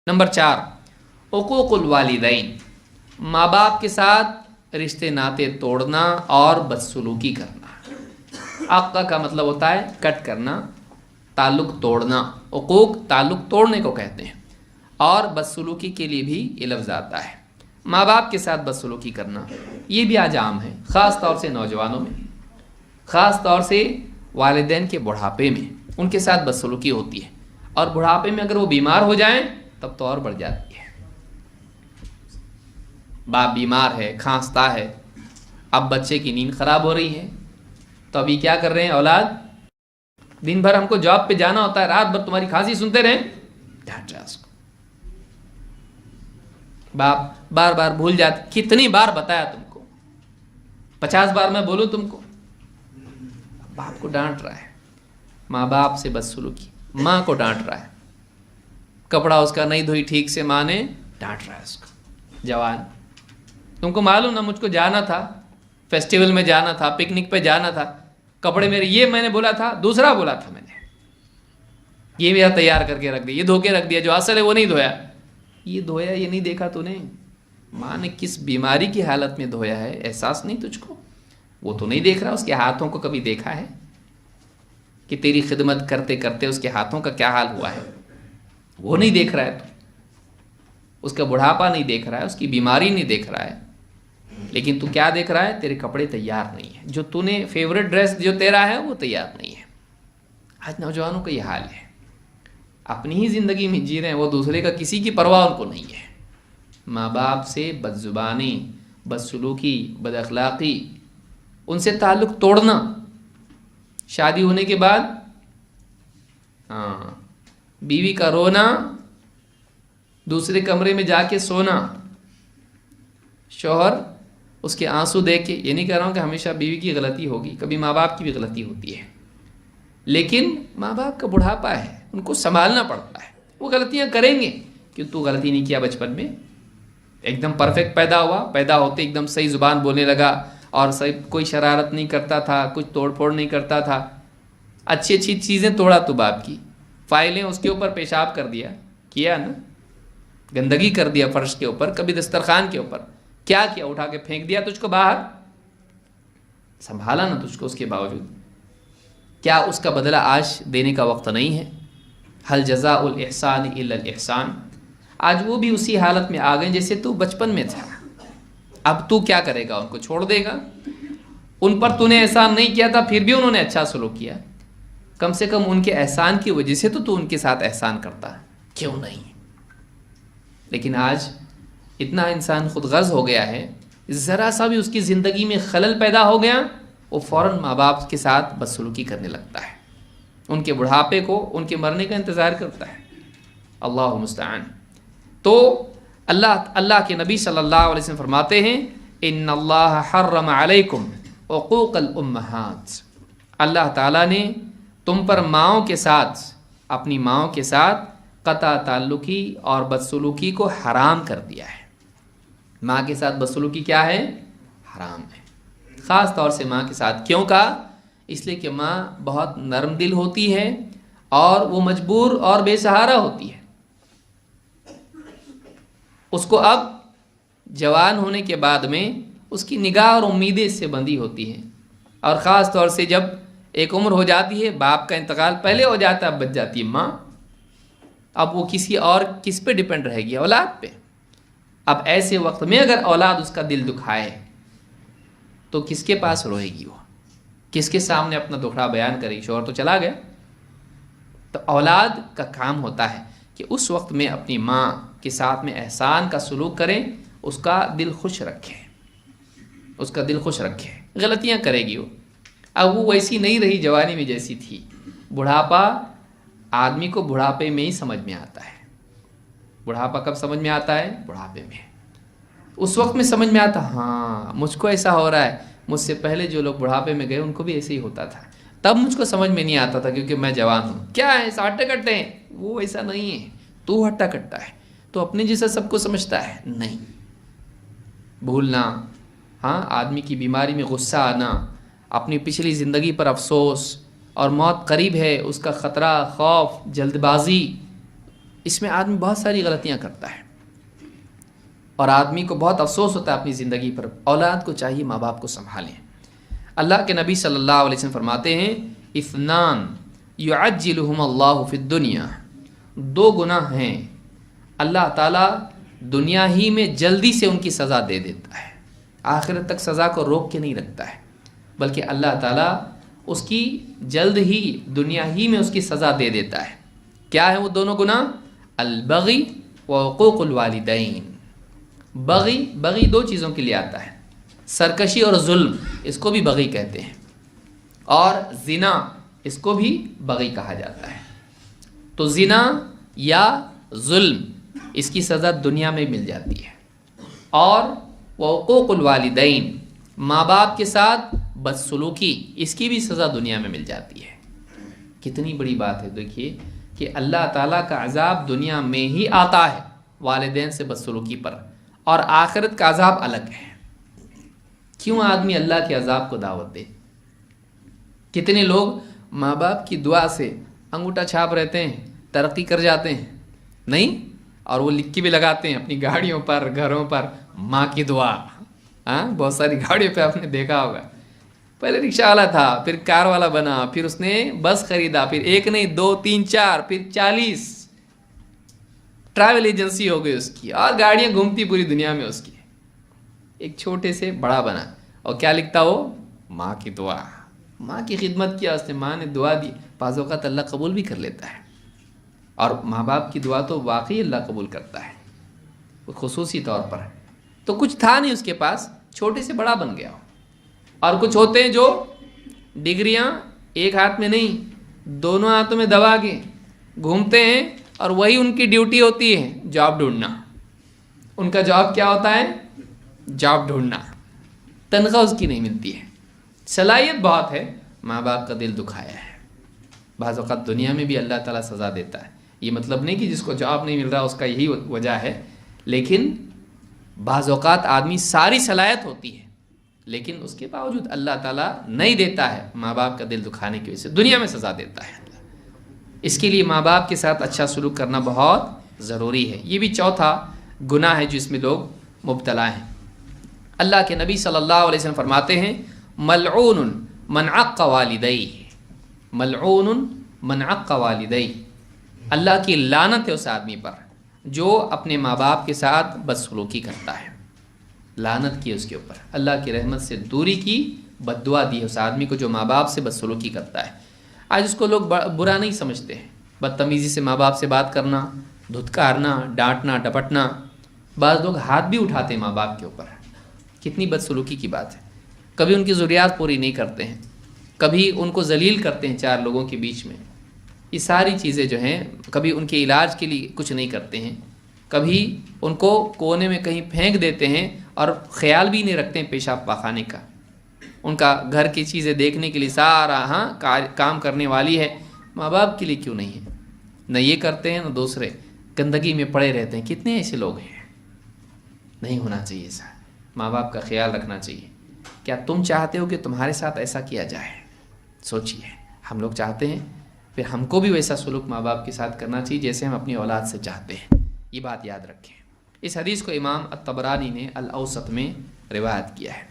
Number 4, उकूकुल वालिदैन, माँ बाप के साथ रिश्ते नाते तोड़ना और बदसलूकी करना। आक़ा का मतलब होता है कट करना, ताल्लुक़ तोड़ना। उकूक ताल्लुक़ तोड़ने को कहते हैं, और बदसलूकी के लिए भी ये लफ्ज़ आता है। माँ बाप के साथ बदसलूकी करना ये भी आज आम है, ख़ास तौर से नौजवानों में, ख़ास तौर से वालिदैन के बुढ़ापे में उनके साथ बदसलूकी होती है। और बुढ़ापे में अगर वो बीमार हो जाएं तब तो और बढ़ जाती है। बाप बीमार है, खांसता है, अब बच्चे की नींद खराब हो रही है, तो अभी क्या कर रहे हैं औलाद, दिन भर हमको जॉब पे जाना होता है, रात भर तुम्हारी खांसी सुनते रहें, डांट रहा उसको। बाप बार बार भूल जाते, कितनी बार बताया तुमको, 50 बार मैं बोलूं तुमको, बाप को डांट रहा है। माँ बाप से बदसलूकी, माँ को डांट रहा है, कपड़ा उसका नहीं धोई ठीक से, माँ ने डांट रहा है उसको। जवान, तुमको मालूम ना मुझको जाना था, फेस्टिवल में जाना था, पिकनिक पे जाना था, कपड़े मेरे ये मैंने बोला था, दूसरा बोला था मैंने, ये मेरा तैयार करके रख दिया, ये धो के रख दिया, जो असल है वो नहीं धोया, ये धोया ये नहीं देखा तूने, माँ ने किस बीमारी की हालत में धोया है, एहसास नहीं तुझको, वो तो नहीं देख रहा, उसके हाथों को कभी देखा है कि तेरी खिदमत करते करते उसके हाथों का क्या हाल हुआ है, वो नहीं देख रहा है तू, उसका बुढ़ापा नहीं देख रहा है, उसकी बीमारी नहीं देख रहा है, लेकिन तू क्या देख रहा है, तेरे कपड़े तैयार नहीं है, जो तूने फेवरेट ड्रेस जो तेरा है वो तैयार नहीं है। आज नौजवानों का ये हाल है, अपनी ही ज़िंदगी में जी रहे हैं, वो दूसरे का किसी की परवाह उनको नहीं है। माँ बाप से बदजुबानी, बदसलूकी, बदअखलाक़ी, उनसे ताल्लुक़ तोड़ना, शादी होने के बाद हाँ बीवी का रोना, दूसरे कमरे में जाके सोना, शौहर उसके आंसू देख के, ये नहीं कह रहा हूँ कि हमेशा बीवी की गलती होगी, कभी माँ बाप की भी गलती होती है, लेकिन माँ बाप का बुढ़ापा है, उनको संभालना पड़ता है, वो गलतियाँ करेंगे। क्यों तू गलती नहीं किया बचपन में, एकदम परफेक्ट पैदा हुआ, पैदा होते एकदम सही ज़ुबान बोलने लगा और सही, कोई शरारत नहीं करता था, कुछ तोड़ फोड़ नहीं करता था, अच्छी अच्छी चीज़ें तोड़ा तू बाप की, फाइलें उसके ऊपर पेशाब कर दिया, किया ना, गंदगी कर दिया फर्श के ऊपर, कभी दस्तरखान के ऊपर, क्या किया, उठा के फेंक दिया तुझको बाहर, संभाला ना तुझको, उसके बावजूद क्या उसका बदला आज देने का वक्त नहीं है? हल जज़ाउल इहसान इल्लल इहसान। आज वो भी उसी हालत में आ गए जैसे तू बचपन में था। अब तू क्या करेगा, उनको छोड़ देगा? उन पर तूने एहसान नहीं किया था, फिर भी उन्होंने अच्छा सलूक किया, कम से कम उनके एहसान की वजह से तो तू उनके साथ एहसान करता, क्यों नहीं? लेकिन आज इतना इंसान खुद गर्ज हो गया है, ज़रा सा भी उसकी ज़िंदगी में खलल पैदा हो गया, वो फ़ौरन माँ बाप के साथ बदसलूकी करने लगता है, उनके बुढ़ापे को, उनके मरने का इंतज़ार करता है। अल्लाह मुस्तआन। तो अल्लाह के नबी सल्लल्लाहु अलैहि वसल्लम फरमाते हैं, इन्नल्लाह हर्रम अलैकुम उक़ूक़ल उम्महात, अल्लाह ताला ने तुम पर माँओं के साथ, अपनी माँओं के साथ क़ता ताल्लुकी और बदसलूकी को हराम कर दिया है। माँ के साथ बदसलूकी क्या है? हराम है, ख़ास तौर से माँ के साथ। क्यों कहा? इसलिए कि माँ बहुत नरम दिल होती है और वो मजबूर और बेसहारा होती है। उसको अब जवान होने के बाद में उसकी निगाह और उम्मीदें इससे बंधी होती हैं, और ख़ास तौर से जब एक उम्र हो जाती है, बाप का इंतकाल पहले हो जाता है, अब बच जाती है माँ, अब वो किसी और किस पे डिपेंड रहेगी? औलाद पे। अब ऐसे वक्त में अगर औलाद उसका दिल दुखाए तो किसके पास रोएगी वो, किसके सामने अपना दुखड़ा बयान करेगी? शौहर तो चला गया। तो औलाद का काम होता है कि उस वक्त में अपनी माँ के साथ में एहसान का सलूक करें, उसका दिल खुश रखें, उसका दिल खुश रखें। गलतियाँ करेगी वो, अब वो वैसी नहीं रही जवानी में जैसी थी। बुढ़ापा आदमी को बुढ़ापे में ही समझ में आता है। बुढ़ापा कब समझ में आता है? बुढ़ापे में। उस वक्त में समझ में आता, हाँ मुझको ऐसा हो रहा है, मुझसे पहले जो लोग बुढ़ापे में गए उनको भी ऐसे ही होता था, तब मुझको समझ में नहीं आता था क्योंकि मैं जवान हूँ। क्या है, हट्टे कट्टे हैं? वो ऐसा नहीं है, तू हट्टा कट्टा है, तो अपने जैसा सबको समझता है। नहीं, भूलना, हाँ आदमी की बीमारी में गुस्सा आना, अपनी पिछली ज़िंदगी पर अफसोस, और मौत करीब है उसका ख़तरा, खौफ, जल्दबाजी, اس میں آدمی بہت ساری غلطیاں کرتا ہے اور آدمی کو بہت افسوس ہوتا ہے اپنی زندگی پر. اولاد کو چاہیے ماں باپ کو سنبھالیں. اللہ کے نبی صلی اللہ علیہ وسلم فرماتے ہیں اثنان یعجلہم اللہ فی الدنیا، 2 گناہ ہیں اللہ تعالیٰ دنیا ہی میں جلدی سے ان کی سزا دے دیتا ہے، آخرت تک سزا کو روک کے نہیں رکھتا ہے، بلکہ اللہ تعالیٰ اس کی جلد ہی دنیا ہی میں اس کی سزا دے دیتا ہے. کیا ہے وہ دونوں گناہ؟ البغی و حقوق الوالدین. بغی 2 چیزوں کے لیے آتا ہے، سرکشی اور ظلم، اس کو بھی بغی کہتے ہیں، اور زنا، اس کو بھی بغی کہا جاتا ہے. تو زنا یا ظلم اس کی سزا دنیا میں مل جاتی ہے، اور حقوق الوالدین ماں باپ کے ساتھ بدسلوکی، اس کی بھی سزا دنیا میں مل جاتی ہے. کتنی بڑی بات ہے. دیکھیے کہ اللہ تعالیٰ کا عذاب دنیا میں ہی آتا ہے والدین سے بدسلوکی پر، اور آخرت کا عذاب الگ ہے. کیوں آدمی اللہ کے عذاب کو دعوت دے؟ کتنے لوگ ماں باپ کی دعا سے انگوٹھا چھاپ رہتے ہیں، ترقی کر جاتے ہیں، نہیں؟ اور وہ لکھ کے بھی لگاتے ہیں اپنی گاڑیوں پر، گھروں پر، ماں کی دعا. بہت ساری گاڑیوں پہ آپ نے دیکھا ہوگا، پہلے رکشہ والا تھا، پھر کار والا بنا، پھر اس نے بس خریدا، پھر 1 نہیں 2 3 4 پھر 40 ٹریول ایجنسی ہو گئی اس کی، اور گاڑیاں گھومتی پوری دنیا میں اس کی. ایک چھوٹے سے بڑا بنا، اور کیا لکھتا وہ؟ ماں کی دعا. ماں کی خدمت کیا اس نے، ماں نے دعا دی. بعض اوقات اللہ قبول بھی کر لیتا ہے، اور ماں باپ کی دعا تو واقعی اللہ قبول کرتا ہے خصوصی طور پر. تو کچھ تھا نہیں اس کے پاس، چھوٹے سے بڑا بن گیا. اور کچھ ہوتے ہیں جو ڈگریاں ایک ہاتھ میں نہیں، دونوں ہاتھوں میں دبا کے گھومتے ہیں، اور وہی ان کی ڈیوٹی ہوتی ہے جاب ڈھونڈنا. ان کا جاب کیا ہوتا ہے؟ جاب ڈھونڈنا. تنخواہ اس کی نہیں ملتی ہے، صلاحیت بہت ہے، ماں باپ کا دل دکھایا ہے. بعض اوقات دنیا میں بھی اللہ تعالیٰ سزا دیتا ہے. یہ مطلب نہیں کہ جس کو جاب نہیں مل رہا اس کا یہی وجہ ہے، لیکن بعض اوقات آدمی ساری صلاحیت ہوتی ہے، لیکن اس کے باوجود اللہ تعالیٰ نہیں دیتا ہے، ماں باپ کا دل دکھانے کی وجہ سے دنیا میں سزا دیتا ہے. اس کے لیے ماں باپ کے ساتھ اچھا سلوک کرنا بہت ضروری ہے. یہ بھی چوتھا گناہ ہے جس میں لوگ مبتلا ہیں. اللہ کے نبی صلی اللہ علیہ وسلم فرماتے ہیں ملعون من عق والدیہ، ملعون من عق والدیہ، اللہ کی لعنت ہے اس آدمی پر جو اپنے ماں باپ کے ساتھ بدسلوکی کرتا ہے. لعنت کی اس کے اوپر، اللہ کی رحمت سے دوری کی، بد دعا دی اس آدمی کو جو ماں باپ سے بدسلوکی کرتا ہے. آج اس کو لوگ برا نہیں سمجھتے ہیں، بدتمیزی سے ماں باپ سے بات کرنا، دھتکارنا، ڈانٹنا، ڈپٹنا. بعض لوگ ہاتھ بھی اٹھاتے ہیں ماں باپ کے اوپر. کتنی بدسلوکی کی بات ہے. کبھی ان کی ضروریات پوری نہیں کرتے ہیں، کبھی ان کو ذلیل کرتے ہیں 4 لوگوں کے بیچ میں. یہ ساری چیزیں جو ہیں، کبھی ان کے علاج کے لیے کچھ نہیں کرتے ہیں، کبھی ان کو کونے میں کہیں پھینک دیتے ہیں اور خیال بھی نہیں رکھتے ہیں پیشاب پاخانے کا. ان کا گھر کی چیزیں دیکھنے کے لیے سارا کام کرنے والی ہے، ماں باپ کے لیے کیوں نہیں ہے؟ نہ یہ کرتے ہیں نہ دوسرے، گندگی میں پڑے رہتے ہیں. کتنے ایسے لوگ ہیں؟ نہیں ہونا چاہیے ایسا. ماں باپ کا خیال رکھنا چاہیے. کیا تم چاہتے ہو کہ تمہارے ساتھ ایسا کیا جائے؟ سوچیے. ہم لوگ چاہتے ہیں، پھر ہم کو بھی ویسا سلوک ماں باپ کے ساتھ کرنا چاہیے جیسے ہم اپنی اولاد سے چاہتے ہیں. یہ بات یاد رکھیں. اس حدیث کو امام الطبرانی نے الاوسط میں روایت کیا ہے.